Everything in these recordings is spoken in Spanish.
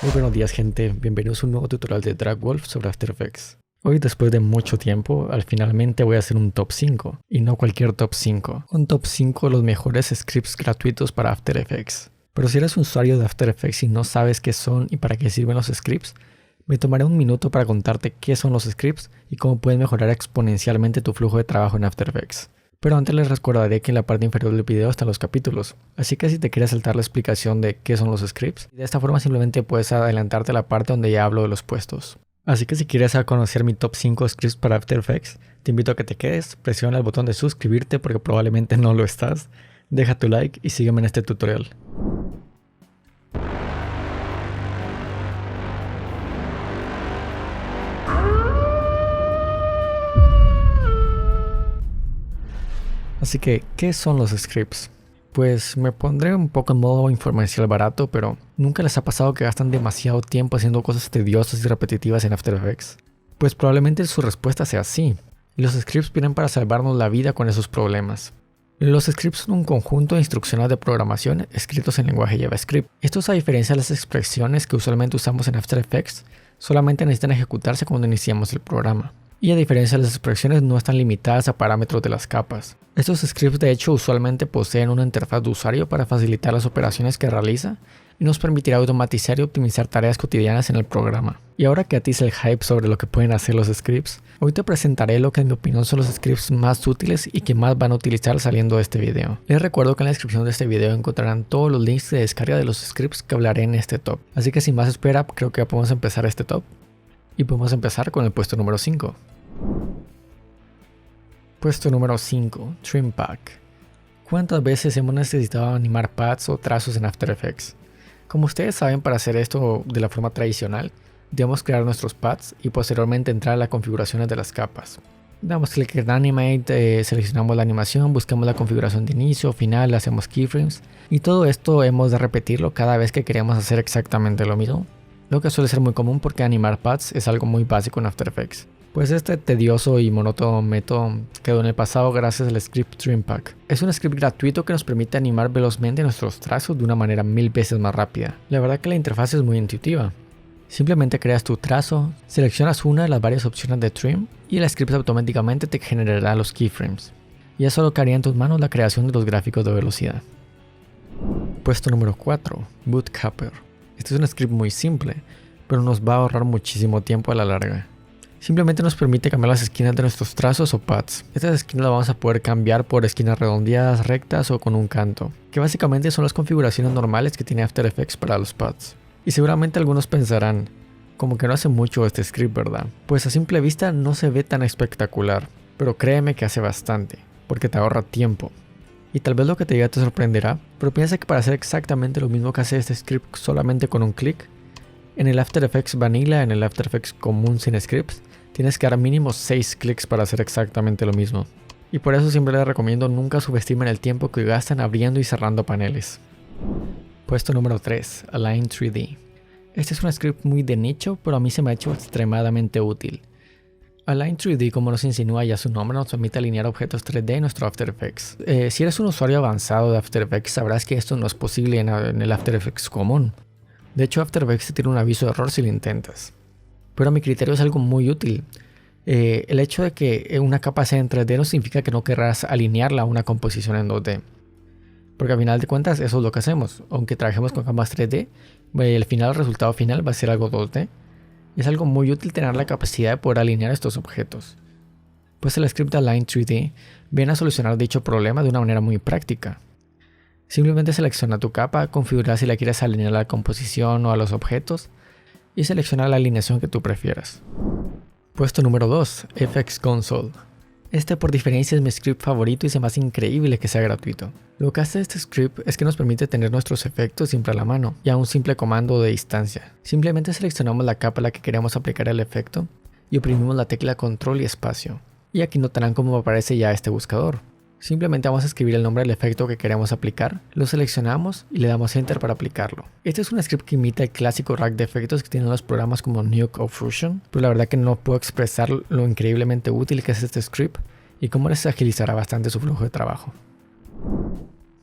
Muy buenos días, gente, bienvenidos a un nuevo tutorial de Dragwolf sobre After Effects. Hoy, después de mucho tiempo, finalmente voy a hacer un top 5, y no cualquier top 5, un top 5 de los mejores scripts gratuitos para After Effects. Pero si eres un usuario de After Effects y no sabes qué son y para qué sirven los scripts, me tomaré un minuto para contarte qué son los scripts y cómo pueden mejorar exponencialmente tu flujo de trabajo en After Effects. Pero antes les recordaré que en la parte inferior del video están los capítulos, así que si te quieres saltar la explicación de qué son los scripts, de esta forma simplemente puedes adelantarte a la parte donde ya hablo de los puestos. Así que si quieres conocer mi top 5 scripts para After Effects, te invito a que te quedes, presiona el botón de suscribirte porque probablemente no lo estás, deja tu like y sígueme en este tutorial. Así que, ¿qué son los scripts? Pues me pondré un poco en modo informacional barato, pero ¿nunca les ha pasado que gastan demasiado tiempo haciendo cosas tediosas y repetitivas en After Effects? Pues probablemente su respuesta sea sí, y los scripts vienen para salvarnos la vida con esos problemas. Los scripts son un conjunto de instrucciones de programación escritos en lenguaje JavaScript. Estos, a diferencia de las expresiones que usualmente usamos en After Effects, solamente necesitan ejecutarse cuando iniciamos el programa. Y a diferencia de las expresiones, no están limitadas a parámetros de las capas. Estos scripts de hecho usualmente poseen una interfaz de usuario para facilitar las operaciones que realiza y nos permitirá automatizar y optimizar tareas cotidianas en el programa. Y ahora que atiza el hype sobre lo que pueden hacer los scripts, hoy te presentaré lo que en mi opinión son los scripts más útiles y que más van a utilizar saliendo de este video. Les recuerdo que en la descripción de este video encontrarán todos los links de descarga de los scripts que hablaré en este top. Así que sin más espera, creo que ya podemos empezar este top. Y podemos empezar con el puesto número 5. Puesto número 5. Trim Pack. ¿Cuántas veces hemos necesitado animar pads o trazos en After Effects? Como ustedes saben, para hacer esto de la forma tradicional, debemos crear nuestros pads y posteriormente entrar a las configuraciones de las capas. Damos clic en Animate, seleccionamos la animación, buscamos la configuración de inicio, final, hacemos keyframes y todo esto hemos de repetirlo cada vez que queremos hacer exactamente lo mismo. Lo que suele ser muy común porque animar pads es algo muy básico en After Effects. Pues este tedioso y monótono método quedó en el pasado gracias al script Trim Pack. Es un script gratuito que nos permite animar velozmente nuestros trazos de una manera 1000 veces más rápida. La verdad que la interfaz es muy intuitiva. Simplemente creas tu trazo, seleccionas una de las varias opciones de trim y el script automáticamente te generará los keyframes. Y eso lo que haría en tus manos la creación de los gráficos de velocidad. Puesto número 4. Bootcapper. Este es un script muy simple, pero nos va a ahorrar muchísimo tiempo a la larga. Simplemente nos permite cambiar las esquinas de nuestros trazos o pads. Estas esquinas las vamos a poder cambiar por esquinas redondeadas, rectas o con un canto, que básicamente son las configuraciones normales que tiene After Effects para los pads. Y seguramente algunos pensarán, como que no hace mucho este script, ¿verdad? Pues a simple vista no se ve tan espectacular, pero créeme que hace bastante, porque te ahorra tiempo. Y tal vez lo que te diga te sorprenderá, pero piensa que para hacer exactamente lo mismo que hace este script solamente con un clic, en el After Effects Vanilla, en el After Effects común sin scripts, tienes que dar mínimo 6 clics para hacer exactamente lo mismo. Y por eso siempre les recomiendo nunca subestimen el tiempo que gastan abriendo y cerrando paneles. Puesto número 3. Align 3D. Este es un script muy de nicho, pero a mí se me ha hecho extremadamente útil. Align 3D, como nos insinúa ya su nombre, nos permite alinear objetos 3D en nuestro After Effects. Si eres un usuario avanzado de After Effects, sabrás que esto no es posible en el After Effects común. De hecho, After Effects te tiene un aviso de error si lo intentas. Pero a mi criterio es algo muy útil. El hecho de que una capa sea en 3D no significa que no querrás alinearla a una composición en 2D. Porque al final de cuentas eso es lo que hacemos. Aunque trabajemos con capas 3D, el resultado final va a ser algo 2D. Y es algo muy útil tener la capacidad de poder alinear estos objetos. Pues el script Align 3D viene a solucionar dicho problema de una manera muy práctica. Simplemente selecciona tu capa, configura si la quieres alinear a la composición o a los objetos y selecciona la alineación que tú prefieras. Puesto número 2. FX Console. Este por diferencia es mi script favorito y se me hace increíble que sea gratuito. Lo que hace este script es que nos permite tener nuestros efectos siempre a la mano y a un simple comando de distancia. Simplemente seleccionamos la capa a la que queremos aplicar el efecto y oprimimos la tecla control y espacio. Y aquí notarán cómo aparece ya este buscador. Simplemente vamos a escribir el nombre del efecto que queremos aplicar, lo seleccionamos y le damos enter para aplicarlo. Este es un script que imita el clásico rack de efectos que tienen los programas como Nuke o Fusion, pero la verdad que no puedo expresar lo increíblemente útil que es este script y cómo les agilizará bastante su flujo de trabajo.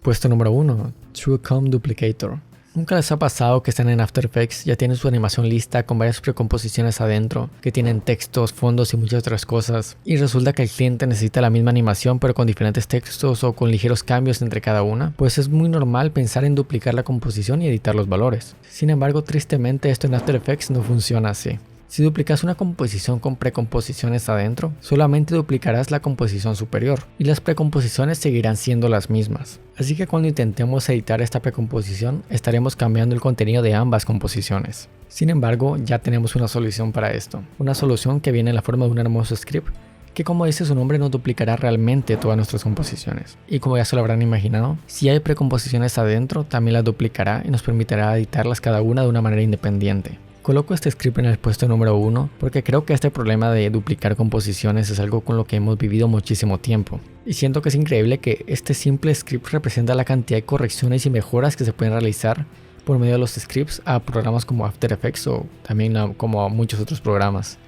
Puesto número 1. TrueComp Duplicator. ¿Nunca les ha pasado que están en After Effects, ya tienen su animación lista con varias precomposiciones adentro, que tienen textos, fondos y muchas otras cosas, y resulta que el cliente necesita la misma animación pero con diferentes textos o con ligeros cambios entre cada una? Pues es muy normal pensar en duplicar la composición y editar los valores. Sin embargo, tristemente esto en After Effects no funciona así. Si duplicas una composición con precomposiciones adentro, solamente duplicarás la composición superior y las precomposiciones seguirán siendo las mismas. Así que cuando intentemos editar esta precomposición, estaremos cambiando el contenido de ambas composiciones. Sin embargo, ya tenemos una solución para esto. Una solución que viene en la forma de un hermoso script que, como dice su nombre, nos duplicará realmente todas nuestras composiciones. Y como ya se lo habrán imaginado, si hay precomposiciones adentro, también las duplicará y nos permitirá editarlas cada una de una manera independiente. Coloco este script en el puesto número 1 porque creo que este problema de duplicar composiciones es algo con lo que hemos vivido muchísimo tiempo. Y siento que es increíble que este simple script representa la cantidad de correcciones y mejoras que se pueden realizar por medio de los scripts a programas como After Effects o también como a muchos otros programas.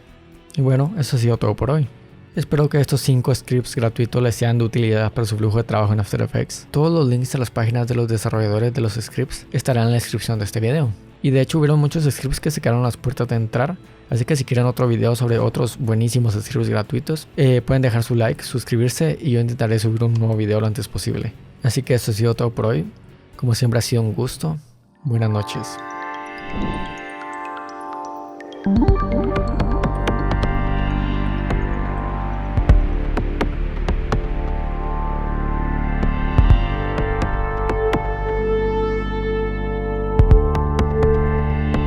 Y bueno, eso ha sido todo por hoy. Espero que estos 5 scripts gratuitos les sean de utilidad para su flujo de trabajo en After Effects. Todos los links a las páginas de los desarrolladores de los scripts estarán en la descripción de este video. Y de hecho hubieron muchos scripts que se quedaron a las puertas de entrar, así que si quieren otro video sobre otros buenísimos scripts gratuitos, pueden dejar su like, suscribirse y yo intentaré subir un nuevo video lo antes posible. Así que eso ha sido todo por hoy. Como siempre ha sido un gusto. Buenas noches.